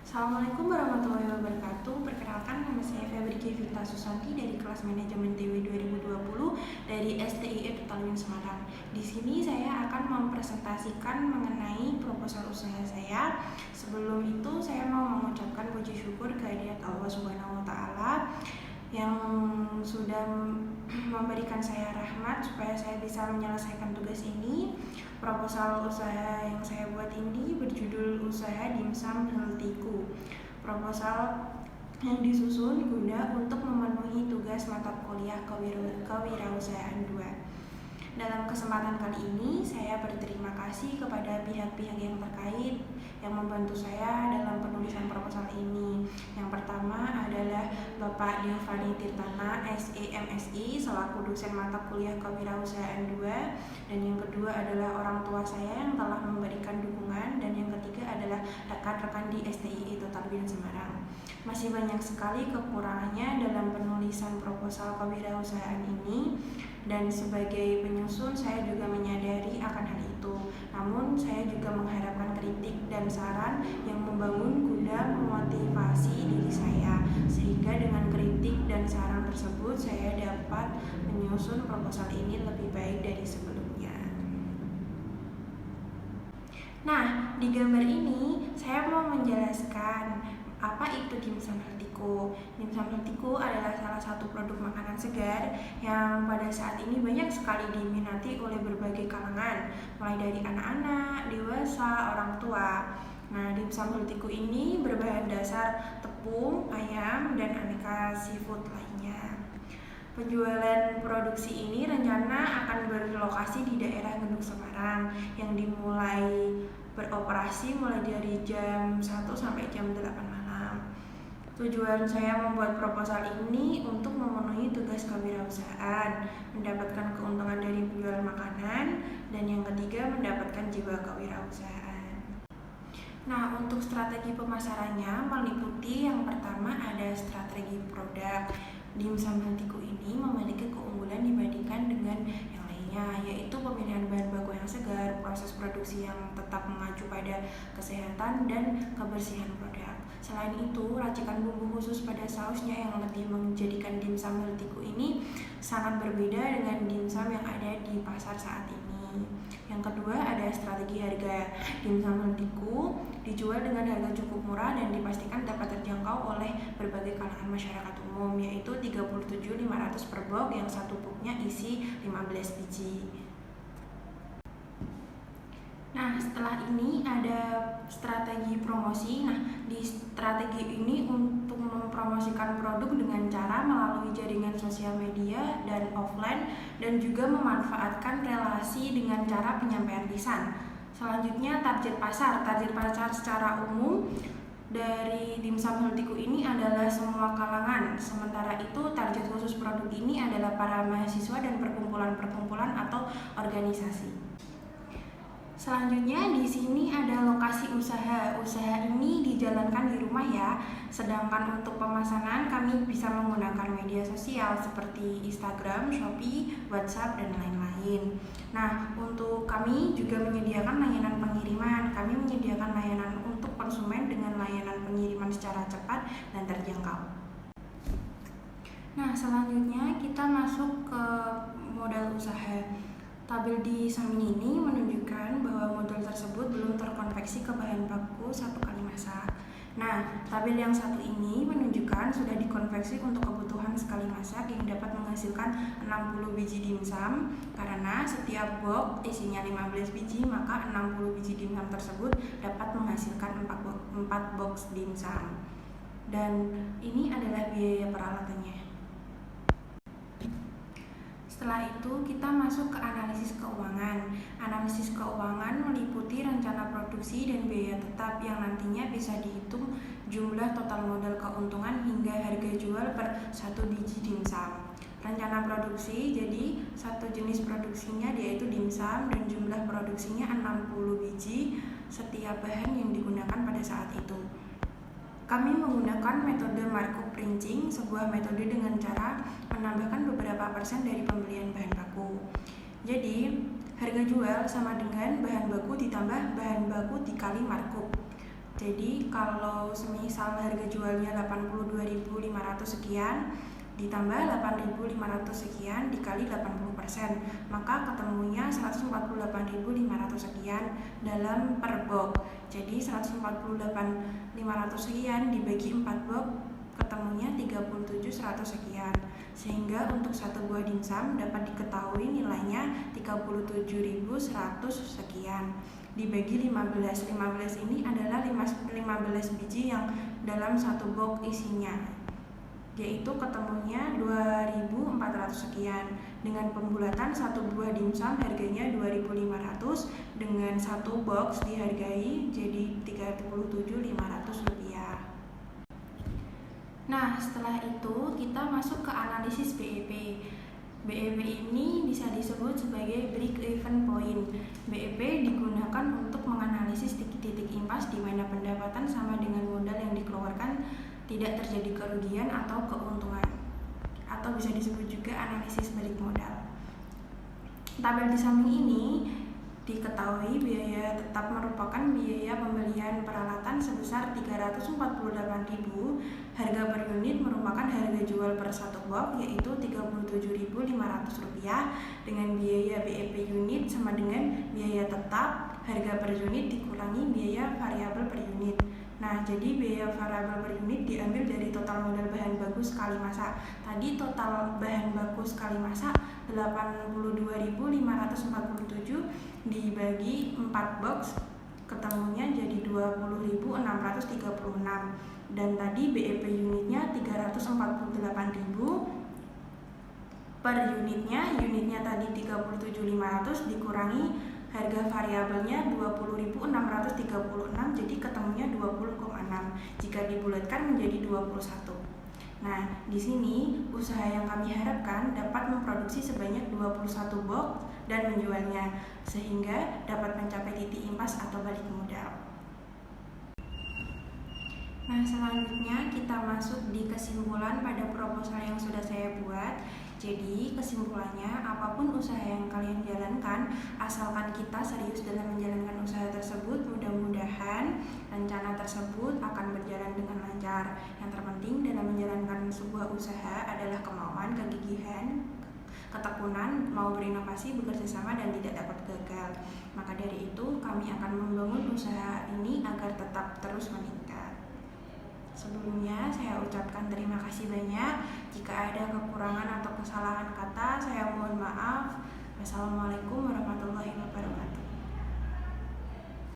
Assalamualaikum warahmatullahi wabarakatuh. Perkenalkan, nama saya Febri Vita Susanti dari kelas manajemen TW 2020 dari STIE Total Win Semarang. Di sini saya akan mempresentasikan mengenai proposal usaha saya. Sebelum itu saya mau mengucapkan puji syukur kehadirat Allah Subhanahu wa taala yang sudah memberikan saya rahmat supaya saya bisa menyelesaikan tugas ini. Proposal usaha yang saya buat ini berjudul Usaha Dimsum Healthiku. Proposal yang disusun guna untuk memenuhi tugas mata kuliah kewirausahaan 2. Dalam kesempatan kali ini, saya berterima kasih kepada pihak-pihak yang terkait yang membantu saya dalam penulisan proposal ini. Yang pertama adalah Bapak Diovani Tirtana, SE MSI, selaku dosen mata kuliah kewirausahaan 2. Dan yang kedua adalah orang tua saya yang telah memberikan dukungan. Dan yang ketiga adalah rekan-rekan di STIE Total Win Semarang. Masih banyak sekali kekurangannya dalam penulisan proposal kewirausahaan ini. Dan sebagai penyusun, saya juga menyadari akan hal itu. Namun, saya juga mengharapkan kritik dan saran yang membangun guna memotivasi diri saya, sehingga dengan kritik dan saran tersebut, saya dapat menyusun proposal ini lebih baik dari sebelumnya. Nah, di gambar ini, saya mau menjelaskan apa itu dimsum healthiku. Dimsum healthiku adalah salah satu produk makanan segar yang pada saat ini banyak sekali diminati oleh berbagai kalangan, mulai dari anak-anak, dewasa, orang tua. Nah, dimsum healthiku ini berbahan dasar tepung, ayam, dan aneka seafood lainnya. Penjualan produksi ini rencana akan berlokasi di daerah Gendung Semarang yang dimulai beroperasi mulai dari jam 1 sampai jam 8 malam. Tujuan saya membuat proposal ini untuk memenuhi tugas kewirausahaan, mendapatkan keuntungan dari penjualan makanan, dan yang ketiga mendapatkan jiwa kewirausahaan. Nah, untuk strategi pemasarannya meliputi yang pertama ada strategi produk. Dimsum healthiku ini memiliki keunggulan dibandingkan dengan yang lainnya, yaitu pemilihan bahan baku yang segar, proses produksi yang tetap mengacu pada kesehatan dan kebersihan produk. Selain itu, racikan bumbu khusus pada sausnya yang lebih menjadikan dimsum healthiku ini sangat berbeda dengan dimsum yang ada di pasar saat ini. Yang kedua ada strategi harga. Dimsum healthiku dijual dengan harga cukup murah dan dipastikan dapat terjangkau oleh berbagai kalangan masyarakat umum, yaitu 37.500 per box yang satu boxnya isi 15 biji. Nah, setelah ini ada strategi promosi. Nah, di strategi ini untuk mempromosikan produk dengan cara melalui jaringan sosial media dan offline, dan juga memanfaatkan relasi dengan cara penyampaian lisan. Selanjutnya target pasar. Target pasar secara umum dari dimsum healthiku ini adalah semua kalangan. Sementara itu target khusus produk ini adalah para mahasiswa dan perkumpulan-perkumpulan atau organisasi. Selanjutnya di sini ada lokasi usaha. Usaha ini dijalankan di rumah ya. Sedangkan untuk pemasaran kami bisa menggunakan media sosial seperti Instagram, Shopee, WhatsApp, dan lain-lain. Nah, untuk kami juga menyediakan layanan pengiriman. Kami menyediakan layanan untuk konsumen dengan layanan pengiriman secara cepat dan terjangkau. Nah, selanjutnya kita masuk ke modal usaha. Tabel di samping ini menunjukkan bahwa modal tersebut belum terkonveksi ke bahan baku satu kali masak. Nah, tabel yang satu ini menunjukkan sudah dikonveksi untuk kebutuhan sekali masak yang dapat menghasilkan 60 biji dimsum. Karena setiap box isinya 15 biji, maka 60 biji dimsum tersebut dapat menghasilkan 4 box dimsum. Dan ini adalah biaya peralatannya. Setelah itu kita masuk ke analisis keuangan. Analisis keuangan meliputi rencana produksi dan biaya tetap yang nantinya bisa dihitung jumlah total modal keuntungan hingga harga jual per satu biji dimsum. Rencana produksi, jadi satu jenis produksinya yaitu dimsum dan jumlah produksinya 60 biji setiap bahan yang digunakan pada saat itu. Kami menggunakan metode markup printing, sebuah metode dengan cara menambahkan beberapa persen dari pembelian bahan baku. Jadi, harga jual sama dengan bahan baku ditambah bahan baku dikali markup. Jadi kalau semisal harga jualnya 82.500 sekian ditambah 8.500 sekian dikali 80%, maka ketemunya 148.500 sekian dalam per box. Jadi 148.500 sekian dibagi 4 box ketemunya 37.100 sekian. Sehingga untuk satu buah dimsum dapat diketahui nilainya 37.100 sekian. Dibagi 15 ini adalah 15 biji yang dalam satu box isinya, yaitu ketemunya 2.400 sekian. Dengan pembulatan satu buah dimsum harganya 2.500, dengan satu box dihargai jadi 37.500 rupiah. Nah, setelah itu kita masuk ke analisis BEP. BEP ini bisa disebut sebagai break-even point. BEP digunakan untuk menganalisis titik-titik impas di mana pendapatan sama dengan modal yang dikeluarkan tidak terjadi kerugian atau keuntungan, atau bisa disebut juga analisis balik modal. Tabel di samping ini diketahui biaya tetap merupakan biaya pembelian peralatan sebesar 348.000, harga per unit merupakan harga jual per satu box yaitu 37.500 rupiah, dengan biaya BEP unit sama dengan biaya tetap harga per unit dikurangi biaya variabel per unit. Nah, jadi biaya variabel per unit diambil dari total modal bahan baku sekali masak. Tadi total bahan baku sekali masak 82.547 dibagi 4 box ketemunya jadi 20.636, dan tadi BEP unitnya 348.000 per unitnya tadi 37.500 dikurangi harga variabelnya 20.636, jadi ketemunya 20,6. Jika dibulatkan menjadi 21. Nah, di sini usaha yang kami harapkan dapat memproduksi sebanyak 21 box dan menjualnya, sehingga dapat mencapai titik impas atau balik modal. Nah, selanjutnya kita masuk di kesimpulan pada proposal yang sudah saya buat. Jadi kesimpulannya, apapun usaha yang kalian jalankan, asalkan kita serius dalam menjalankan usaha tersebut, mudah-mudahan rencana tersebut akan berjalan dengan lancar. Yang terpenting dalam menjalankan sebuah usaha adalah kemauan, kegigihan, ketekunan, mau berinovasi, bekerja sama, dan tidak dapat gagal. Maka dari itu kami akan membangun usaha ini agar tetap terus meningkat. Sebelumnya saya ucapkan terima kasih banyak. Jika ada kekurangan atau kesalahan kata, saya mohon maaf. Wassalamualaikum warahmatullahi wabarakatuh.